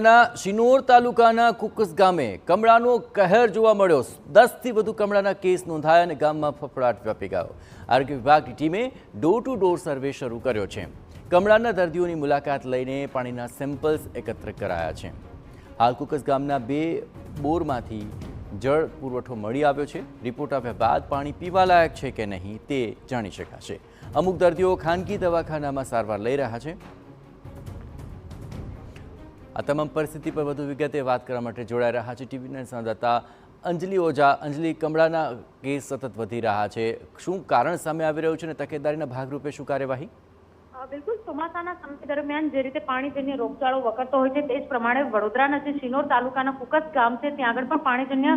જિલ્લાના શિનોર તાલુકાના કુકસ ગામે કમળાનો કહેર જોવા મળ્યો। 10 થી વધુ કમળાના કેસ નોંધાયા અને ગામમાં ફફડાટ વ્યાપી ગયો। આરોગ્ય વિભાગની ટીમે ડોર ટુ ડોર સર્વે શરૂ કર્યો છે। કમળાના દર્દીઓની મુલાકાત લઈને પાણીના સેમ્પલ્સ એકત્ર કરાયા છે। હાલ કુકસ ગામના 2 બોરમાંથી જળ પુરવઠો મળી આવ્યો છે। રિપોર્ટ આવ્યા બાદ પાણી પીવાલાયક છે કે નહીં તે જાણી શકાશે। અમુક દર્દીઓ ખાનગી દવાખાનામાં સારવાર લઈ રહ્યા છે। આ તમામ પરિસ્થિતિ પર વધુ વિગતે વાત કરવા માટે જોડાઈ રહ્યા છે ટીવી9 સંવાદદાતા અંજલિ ઓઝા। અંજલિ, કમળાના કેસ સતત વધી રહ્યા છે, શું કારણ સામે આવી રહ્યું છે અને તકેદારીના ભાગરૂપે શું કાર્યવાહી? બિલકુલ, ચોમાસાના સમય દરમિયાન જે રીતે પાણીજન્ય રોગચાળો વકરતો હોય છે તે જ પ્રમાણે વડોદરાના જે શિનોર તાલુકાના કુકસ ગામ છે ત્યાં આગળ પણ પાણીજન્ય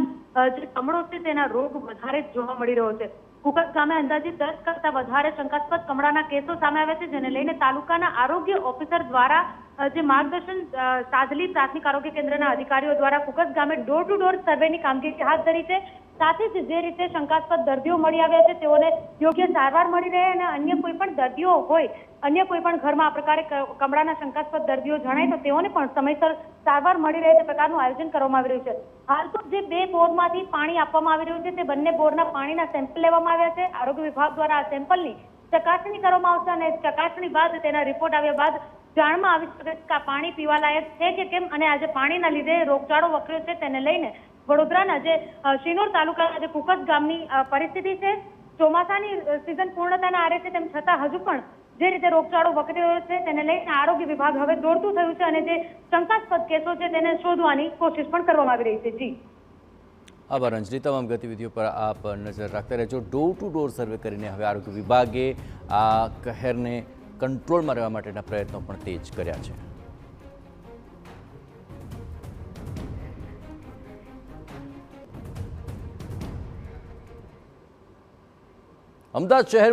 જે કમળો છે તેના રોગ વધારે જોવા મળી રહ્યો છે। કુકસ ગામે અંદાજિત 10 કરતા વધારે શંકાસ્પદ કમળાના કેસો સામે આવ્યા છે, જેને લઈને તાલુકાના આરોગ્ય ઓફિસર દ્વારા જે માર્ગદર્શન સાધલી પ્રાથમિક આરોગ્ય કેન્દ્રના અધિકારીઓ દ્વારા કુકસ ગામે ડોર ટુ ડોર સર્વેની કામગીરી હાથ ધરી છે। સાથે જ જે રીતે શંકાસ્પદ દર્દીઓ મળી આવ્યા છે તેઓને યોગ્ય સારવાર મળી રહે અને અન્ય કોઈ પણ દર્દીઓ હોય, અન્ય કોઈ પણ ઘરમાં આ પ્રકારે કમળાના શંકાસ્પદ દર્દીઓ જણાય તો તેઓને પણ સમયસર સારવાર મળી રહે તે પ્રકારનું આયોજન કરવામાં આવી રહ્યું છે। હાલ તો જે 2 બોરમાંથી પાણી આપવામાં આવી રહ્યું છે તે બંને બોરના પાણીના સેમ્પલ લેવામાં આવ્યા છે। આરોગ્ય વિભાગ દ્વારા આ સેમ્પલની ચકાસણી કરવામાં આવશે અને ચકાસણી બાદ તેના રિપોર્ટ આવ્યા બાદ જાણમાં આવી શકે કે આ પાણી પીવાલાયક છે કે કેમ અને આજે પાણીના લીધે રોગચાળો વકર્યો છે તેને લઈને વડોદરાના જે શિનોર તાલુકાના જે કુકસ ગામની પરિસ્થિતિ છે, ચોમાસાની સિઝન પૂર્ણતાના આરે છે તેમ છતાં હજુ પણ જે રીતે રોગચાળો વકરી રહ્યો છે તેને લઈને આરોગ્ય વિભાગ હવે દોડતું થયું છે અને જે શંકાસ્પદ કેસો છે તેને શોધવાની કોશિશ પણ કરવામાં આવી રહી છે। જી આભાર અંજલિ, તમામ ગતિવિધિઓ પર આપ નજર રાખતા રહેજો। ડોર ટુ ડોર સર્વે કરીને હવે આરોગ્ય વિભાગે આ કહેરને કંટ્રોલમાં રહેવા માટેના પ્રયત્નો પણ તેજ કર્યા છે। અમદાવાદ શહેર